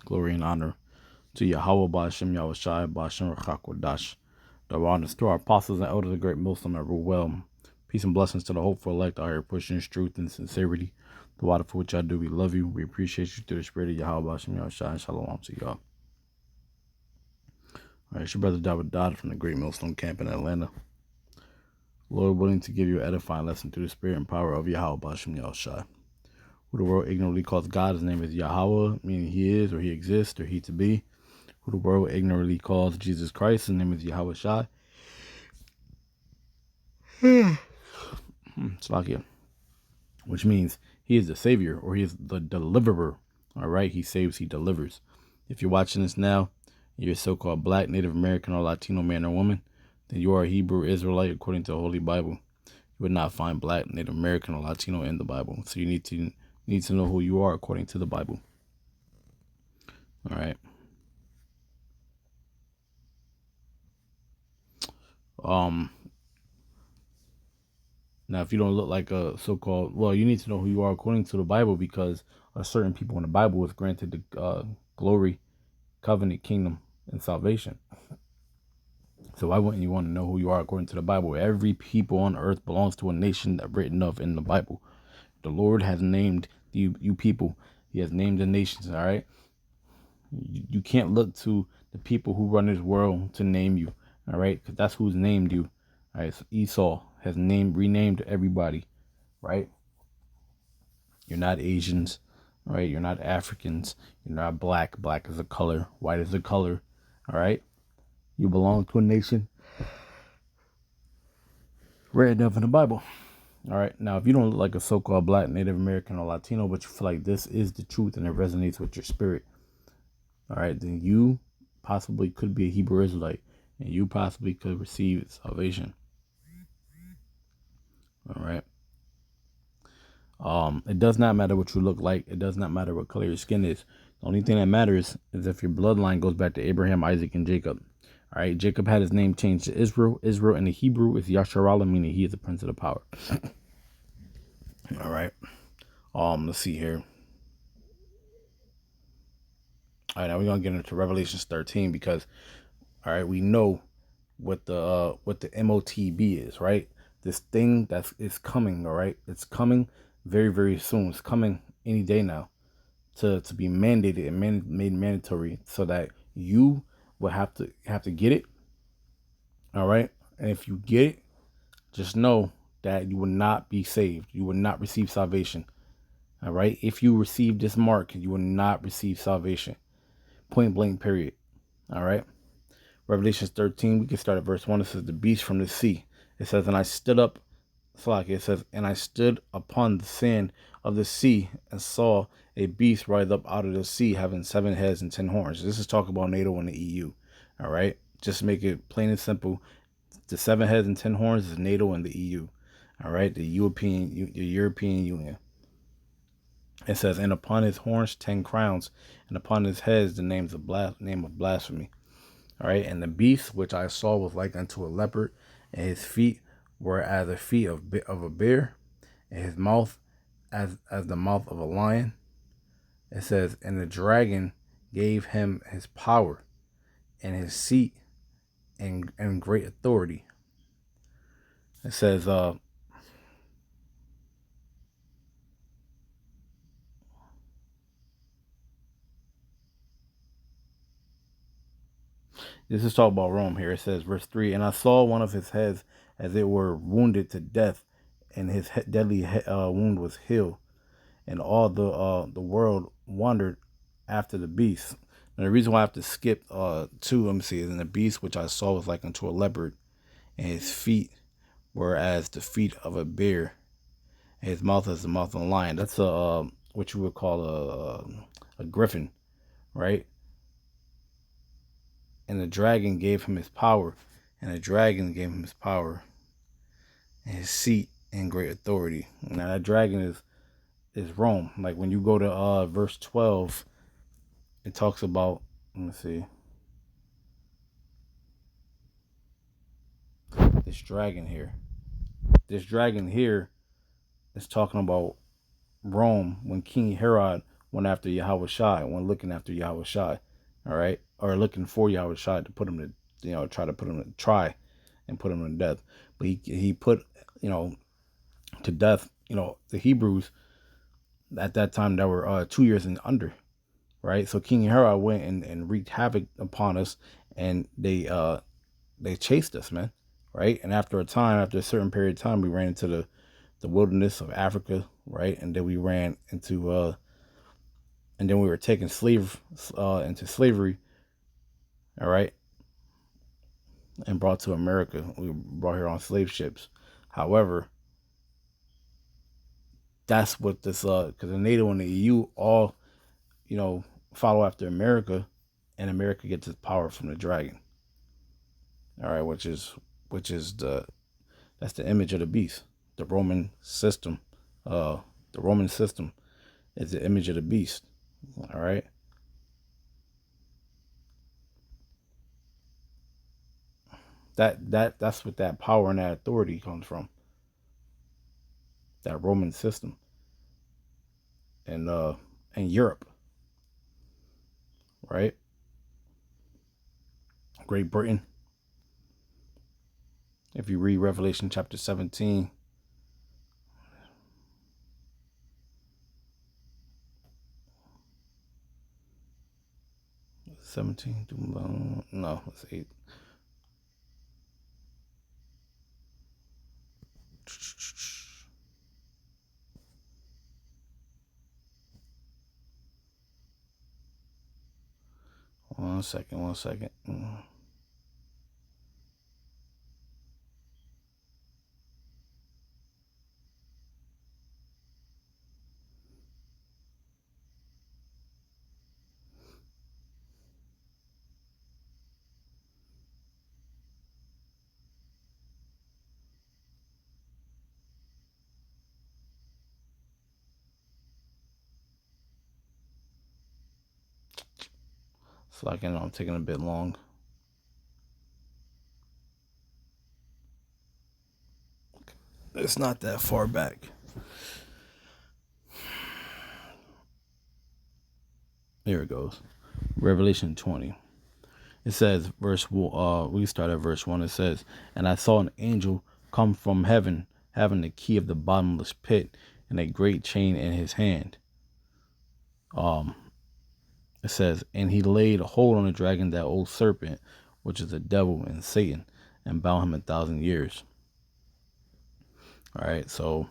glory and honor to Yahweh Ba'ashem Yahushai Ba'ashem Rachakwadash. The honors to our apostles and elders of the great Muslim that rule well. Peace and blessings to the hopeful elect out here pushing truth and sincerity. The water for which I do, we love you. We appreciate you through the spirit of Yahweh Ba'ashem Yahushai. Shalom to y'all. All right, it's your brother David Dodd from the Great Millstone Camp in Atlanta. Lord willing to give you an edifying lesson through the spirit and power of Yahweh Ba'ashem Yahushai. Who the world ignorantly calls God, his name is Yahweh, meaning he is, or he exists, or he to be. Who the world ignorantly calls Jesus Christ, his name is Yahweh Shai. Slakia. Which means he is the savior, or he is the deliverer. All right, he saves, he delivers. If you're watching this now, you're a so-called black, Native American, or Latino man or woman, then you are a Hebrew Israelite according to the Holy Bible. You would not find black, Native American, or Latino in the Bible. So you need to know who you are according to the Bible. All right. Now, if you don't look like a so-called, well, you need to know who you are according to the Bible, because a certain people in the Bible was granted the glory, covenant, kingdom, and salvation. So why wouldn't you want to know who you are according to the Bible? Every people on earth belongs to a nation that written of in the Bible. The Lord has named you people. He has named the nations, all right? You can't look to the people who run this world to name you, all right? Because that's who's named you. All right, so Esau has renamed everybody, right? You're not Asians, right? You're not Africans. You're not black. Black is a color. White is a color, all right? You belong to a nation written up in the Bible. All right. Now, if you don't look like a so-called black, Native American, or Latino, but you feel like this is the truth and it resonates with your spirit, all right, then you possibly could be a Hebrew Israelite, and you possibly could receive salvation. All right. It does not matter what you look like. It does not matter what color your skin is. The only thing that matters is if your bloodline goes back to Abraham, Isaac, and Jacob. All right. Jacob had his name changed to Israel. Israel in the Hebrew is Yasharallah, meaning he is the prince of the power. All right. Let's see here. All right, now we're gonna get into Revelations 13 because, all right, we know what the MOTB is, right? This thing that is coming, all right? It's coming very, very soon. It's coming any day now to be mandated and made mandatory, so that you will have to get it, all right? And if you get it, just know that you will not be saved. You will not receive salvation, all right? If you receive this mark, you will not receive salvation. Point blank, period. All right. Revelation 13, we can start at verse 1. It says, the beast from the sea. It says, and I stood up, it says, and I stood upon the sand of the sea and saw a beast rise up out of the sea, having 7 heads and 10 horns. This is talking about NATO and the EU. All right. Just make it plain and simple. The 7 heads and 10 horns is NATO and the EU. All right. The European Union. It says, and upon his horns 10 crowns, and upon his heads the name of blasphemy. All right, and the beast which I saw was like unto a leopard, and his feet were as the feet of a bear, and his mouth as the mouth of a lion. It says, and the dragon gave him his power, and his seat, and great authority. It says, this is talking about Rome here. It says, verse 3, and I saw one of his heads as it were wounded to death, and his deadly wound was healed. And all the world wandered after the beast. And the reason why I have to skip 2, let me see, is in the beast which I saw was like unto a leopard, and his feet were as the feet of a bear, and his mouth as the mouth of a lion. That's what you would call a griffin, right? And the dragon gave him his power, and the dragon gave him his power, and his seat and great authority. Now that dragon is Rome. Like when you go to verse 12, it talks about, let me see, this dragon here. This dragon here is talking about Rome when King Herod went after Yahweh Shai, went looking after Yahweh Shai, all right, or looking for Yahweh Shai to put him to, try to put him to try and put him to death. But he put, to death, the Hebrews at that time that were 2 years and under, right? So King Herod went and wreaked havoc upon us, and they chased us, man, right? And after a certain period of time, we ran into the wilderness of Africa, right? And then we ran into and then we were taken into slavery, all right, and brought to America. We were brought here on slave ships. However, that's what this because the NATO and the EU all, you know, follow after America, and America gets its power from the dragon. All right, which is that's the image of the beast. The Roman system, the Roman system is the image of the beast. All right. That's what that power and that authority comes from. That Roman system and in Europe, right? Great Britain. If you read Revelation chapter 17, 17, no, it's 8. One second. It's like, I'm taking a bit long. It's not that far back. Here it goes. Revelation 20. It says, we start at verse 1. It says, "And I saw an angel come from heaven, having the key of the bottomless pit and a great chain in his hand." It says, "And he laid hold on the dragon, that old serpent, which is the devil and Satan, and bound him 1,000 years." All right, so,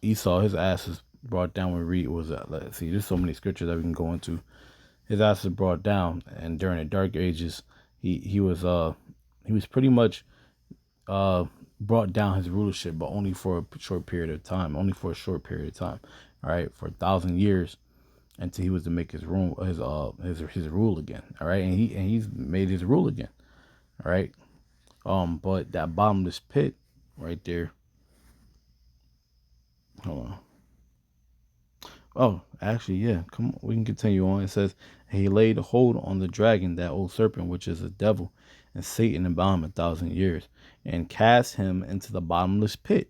Esau, his ass is brought down. We read, let's see, there's so many scriptures that we can go into. His ass is brought down, and during the dark ages, he was pretty much brought down his rulership, but only for a short period of time. All right, for 1,000 years, until he was to make his rule, his rule again. All right, and he's made his rule again. All right, but that bottomless pit right there. Hold on. Oh, actually, yeah. Come on, we can continue on. It says, "He laid hold on the dragon, that old serpent, which is the devil and Satan, and bound him 1,000 years, and cast him into the bottomless pit,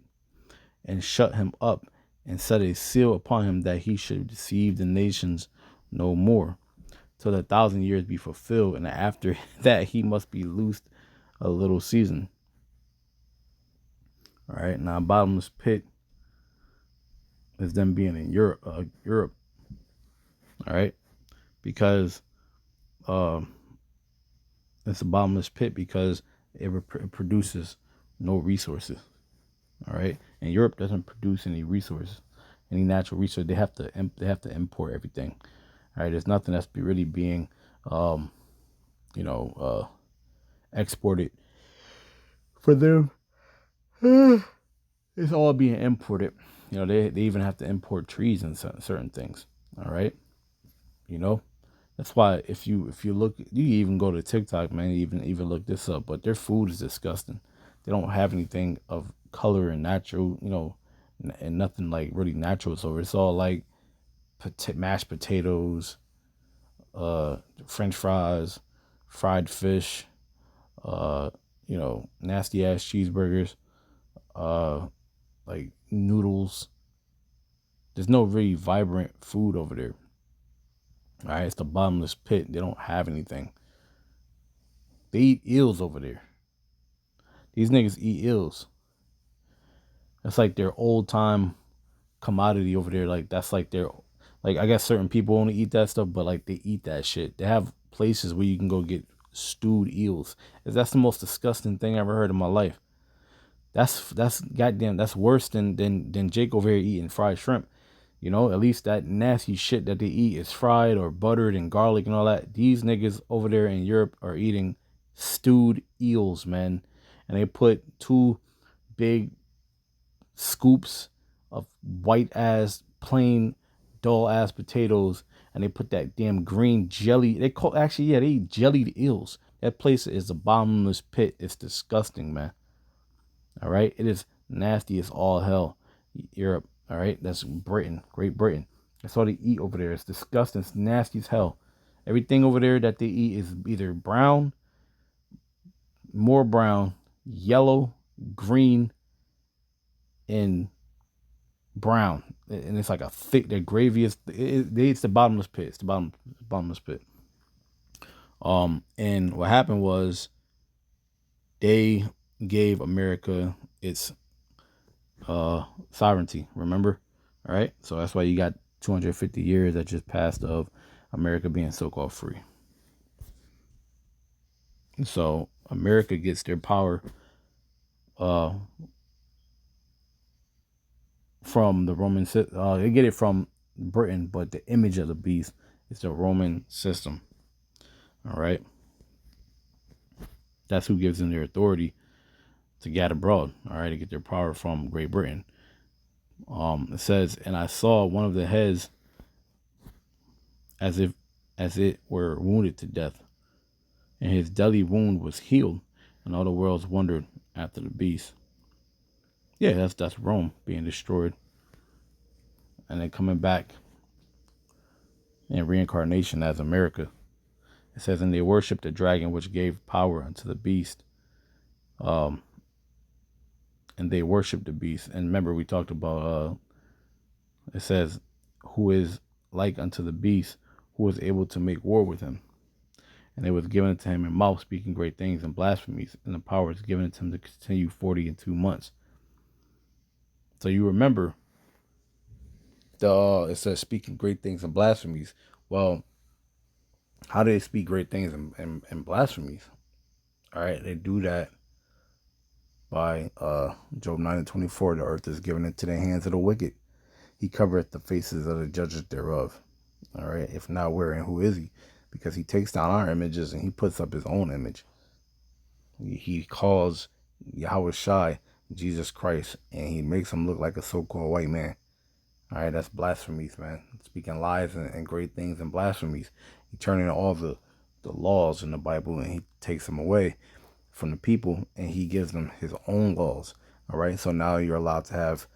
and shut him up, and set a seal upon him, that he should deceive the nations no more, till the 1,000 years be fulfilled, and after that he must be loosed a little season." All right, now bottomless pit is them being in Europe. All right, because it's a bottomless pit because it produces no resources. All right, and Europe doesn't produce any resources, any natural resource. They have to import everything. All right, there's nothing that's really being, exported for them. It's all being imported. They even have to import trees and certain things. All right, you know. That's why if you look, you even go to TikTok, man. Even look this up, but their food is disgusting. They don't have anything of color and natural, and nothing like really natural. So it's all like mashed potatoes, French fries, fried fish, nasty ass cheeseburgers, like noodles, There's no really vibrant food over there. All right, it's the bottomless pit. They don't have anything. They eat eels over there. These niggas eat eels. That's like their old time commodity over there. Like that's like their, like I guess certain people only eat that stuff, but like they eat that shit. They have places where you can go get stewed eels. That's the most disgusting thing I ever heard in my life. That's goddamn. That's worse than Jake over here eating fried shrimp. You know, at least that nasty shit that they eat is fried or buttered and garlic and all that. These niggas over there in Europe are eating stewed eels, man. And they put two big scoops of white ass, plain, dull ass potatoes, and they put that damn green jelly. They call actually, yeah, they eat jellied eels. That place is a bottomless pit. It's disgusting, man. All right, it is nasty as all hell. Europe, all right, that's Britain, Great Britain. That's all they eat over there. It's disgusting. It's nasty as hell. Everything over there that they eat is either brown, more brown, yellow, green, and brown, and it's like a thick. The gravy is it's the bottomless pit. It's the bottomless pit. And what happened was they gave America its sovereignty. Remember, all right. So that's why you got 250 years that just passed of America being so-called free. So America gets their power uh, from the Roman. They get it from Britain, but the image of the beast is the Roman system. All right. That's who gives them their authority to get abroad. All right, to get their power from Great Britain. It says, and I saw one of the heads as it were wounded to death, and his deadly wound was healed, and all the worlds wondered after the beast. Yeah, that's Rome being destroyed, and then coming back in reincarnation as America. It says, and they worshipped the dragon, which gave power unto the beast. And they worshipped the beast. And remember, we talked about. It says, who is like unto the beast, who is able to make war with him. And it was given to him in mouth, speaking great things and blasphemies, and the power is given to him to continue 42 months. So you remember, it says speaking great things and blasphemies. Well, how do they speak great things and blasphemies? All right, they do that by Job 9:24. The earth is given into the hands of the wicked. He covereth the faces of the judges thereof. All right, if not where and who is he? Because he takes down our images and he puts up his own image. He calls Yahweh Shai Jesus Christ, and he makes him look like a so-called white man. All right, that's blasphemies, man. Speaking lies and great things and blasphemies. He turning all the laws in the Bible and he takes them away from the people and he gives them his own laws. All right, so now you're allowed to have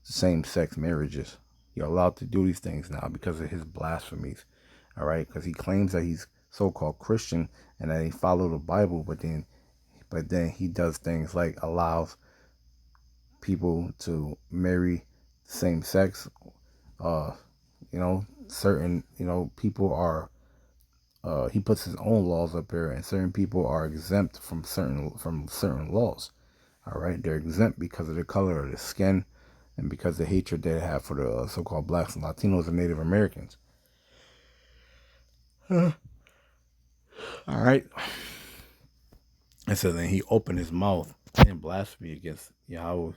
same-sex marriages. You're allowed to do these things now because of his blasphemies. All right, because he claims that he's so-called Christian and that he followed the Bible, but then he does things like allows people to marry same sex. Certain people are. He puts his own laws up there, and certain people are exempt from certain laws. All right, they're exempt because of the color of their skin, and because of the hatred they have for the so-called blacks and Latinos and Native Americans. All right. And so then he opened his mouth in blasphemy against Yahweh,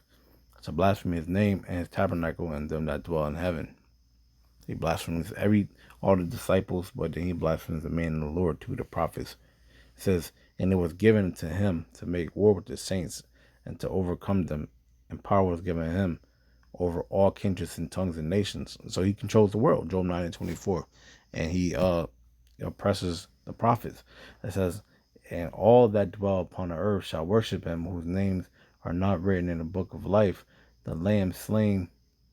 to blaspheme his name and his tabernacle and them that dwell in heaven. He blasphemes all the disciples, but then he blasphemes the man of the Lord to the prophets. It says, and it was given to him to make war with the saints and to overcome them, and power was given him over all kindreds and tongues and nations. So he controls the world, Job 9:24. And he oppresses the prophets. It says, and all that dwell upon the earth shall worship him, whose names are not written in the book of life, the Lamb slain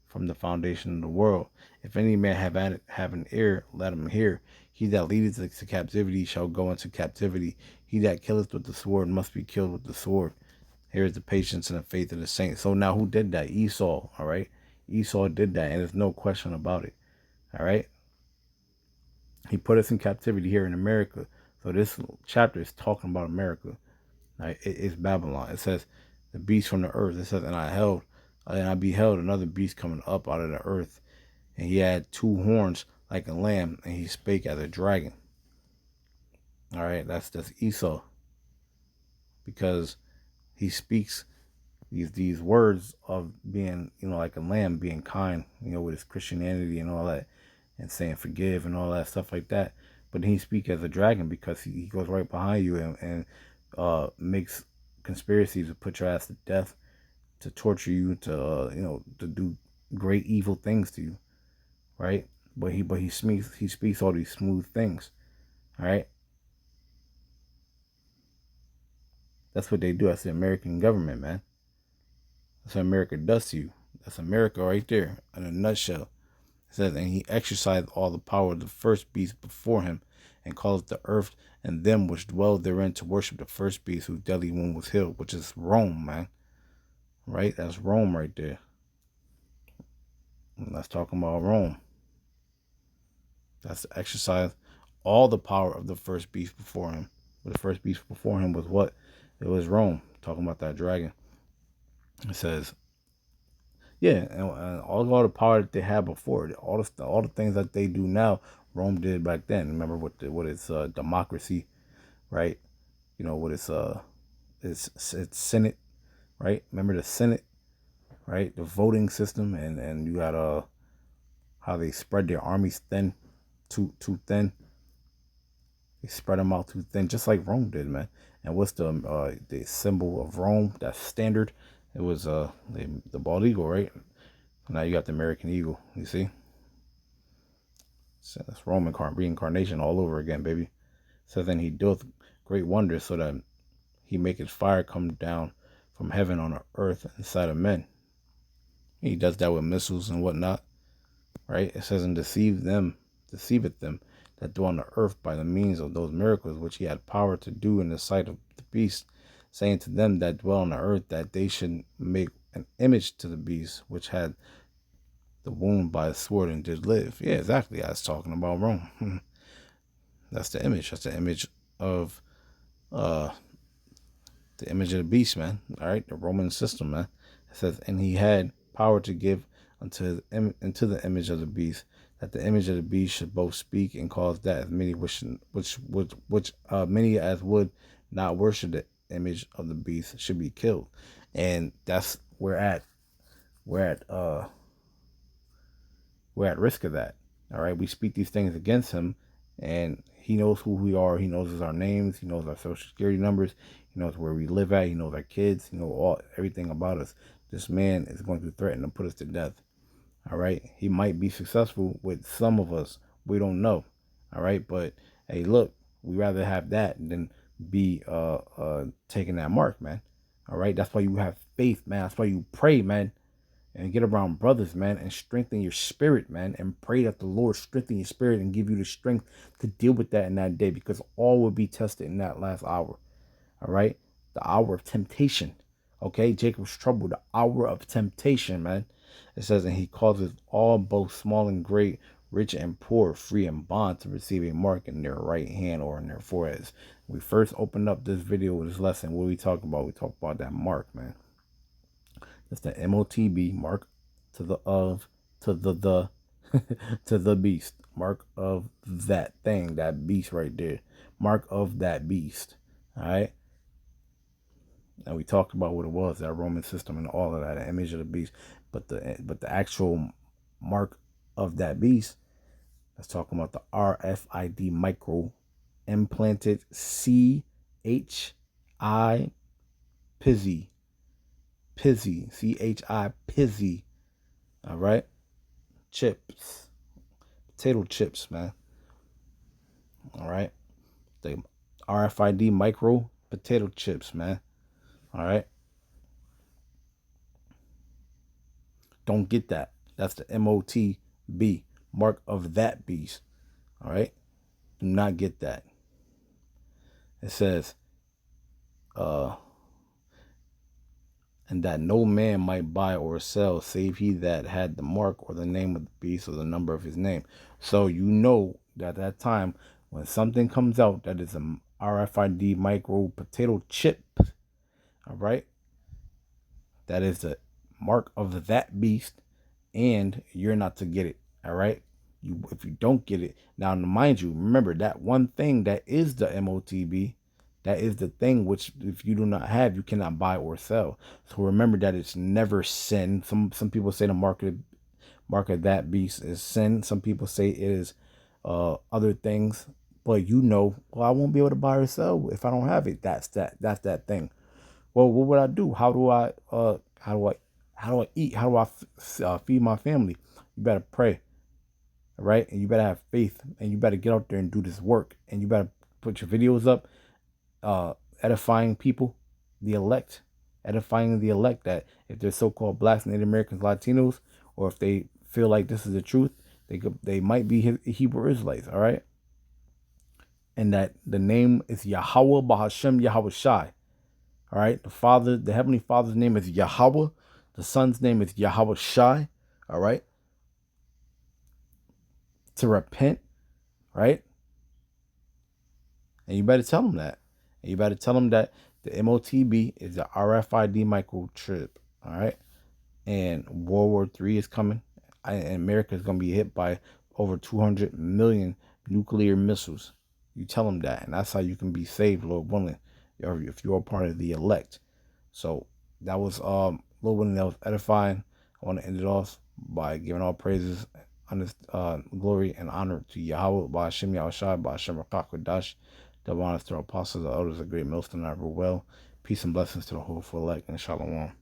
from the foundation of the world. If any man have an ear, let him hear. He that leadeth into captivity shall go into captivity. He that killeth with the sword must be killed with the sword. Here is the patience and the faith of the saints. So now who did that? Esau, all right? Esau did that, and there's no question about it. All right. He put us in captivity here in America. So this chapter is talking about America. Right? It's Babylon. It says the beast from the earth. It says, and I beheld another beast coming up out of the earth, and he had two horns like a lamb, and he spake as a dragon. All right, that's Esau, because he speaks these words of being, like a lamb, being kind, with his Christianity and all that, and saying forgive and all that stuff like that. But then he speaks as a dragon because he goes right behind you and makes conspiracies to put your ass to death, to torture you, to do great evil things to you, right? But he speaks all these smooth things, all right? That's what they do. That's the American government, man. That's what America does to you. That's America right there in a nutshell. It says, and he exercised all the power of the first beast before him, and caused the earth and them which dwell therein to worship the first beast whose deadly wound was healed, which is Rome, man. Right? That's Rome right there. And that's talking about Rome. That's to exercise all the power of the first beast before him. But the first beast before him was what? It was Rome. Talking about that dragon. It says, yeah, and all the power that they had before, all the things that they do now, Rome did back then. Remember what its democracy, right? What its Senate, right? Remember the Senate, right? The voting system, and you got how they spread their armies thin, too thin. They spread them out too thin, just like Rome did, man. And what's the symbol of Rome? That's standard. It was the bald eagle, right? Now you got the American eagle. You see, so that's Roman reincarnation all over again, baby. So then he doeth great wonders, so that he maketh fire come down from heaven on the earth inside of men. He does that with missiles and whatnot, right? It says, and deceiveth them that dwell on the earth by the means of those miracles which he had power to do in the sight of the beast, saying to them that dwell on the earth that they should make an image to the beast which had the wound by the sword and did live. Yeah, exactly. I was talking about Rome. That's the image. That's the image of uh the image of the beast, man. All right, the Roman system, man. It says, and he had power to give into the image of the beast, that the image of the beast should both speak and cause that as many many as would not worship the image of the beast should be killed. And that's we're at we're at risk of that. All right, we speak these things against him, and he knows who we are. He knows our names. He knows our social security numbers. He knows where we live at. He knows our kids. He knows everything about us. This man is going to threaten to put us to death. All right, he might be successful with some of us. We don't know. All right, but hey, look, we rather have that than be taking that mark, man. All right, that's why you have faith, man. That's why you pray, man, and get around brothers, man, and strengthen your spirit, man, and pray that the Lord strengthen your spirit and give you the strength to deal with that in that day, because all will be tested in that last hour. All right, the hour of temptation. Okay, Jacob's trouble, the hour of temptation, man. It says, and he causes all, both small and great, rich and poor, free and bond, to receive a mark in their right hand or in their foreheads. We first opened up this video with this lesson. What are we talking about? We talk about that mark, man. That's the MOTB, mark to the of to the to the beast. Mark of that thing, that beast right there. Mark of that beast. All right. And we talked about what it was, that Roman system and all of that, the image of the beast. But the actual mark of that beast, let's talk about the RFID micro implanted CHI Pizzy. CHI Pizzy. All right. Chips. Potato chips, man. All right. The RFID micro potato chips, man. All right. Don't get that. That's the MOTB, mark of that beast. All right. Do not get that. It says, and that no man might buy or sell save he that had the mark or the name of the beast or the number of his name. So you know that at that time when something comes out that is a RFID micro potato chip, all right, that is the mark of that beast, and you're not to get it. All right. If you don't get it, now mind you, remember that one thing that is the MOTB, that is the thing which if you do not have, you cannot buy or sell. So remember that it's never sin. Some people say the mark of that beast is sin. Some people say it is other things. But well, I won't be able to buy or sell if I don't have it. That's that thing. Well, what would I do? How do I eat? How do I feed my family? You better pray, right? And you better have faith, and you better get out there and do this work, and you better put your videos up, edifying people, the elect, edifying the elect that if they're so-called blacks, Native Americans, Latinos, or if they feel like this is the truth, they might be Hebrew Israelites, all right? And that the name is Yahweh Bahashem Yahweh Shai. All right. The Heavenly Father's name is Yahweh. The Son's name is Yahweh Shai. All right. To repent. Right. And you better tell them that. And you better tell them that the MOTB is the RFID microchip. All right. And World War III is coming. And America is going to be hit by over 200 million nuclear missiles. You tell them that. And that's how you can be saved, Lord willing, if you're a part of the elect. So that was Lord willing, that was edifying. I want to end it off by giving all praises, glory, and honor to Yahweh, by Hashem Yahushua, by Hashem Rakakwadash, double honors to our apostles, the elders, the great millstone, I rule well. Peace and blessings to the whole full elect, and shalom.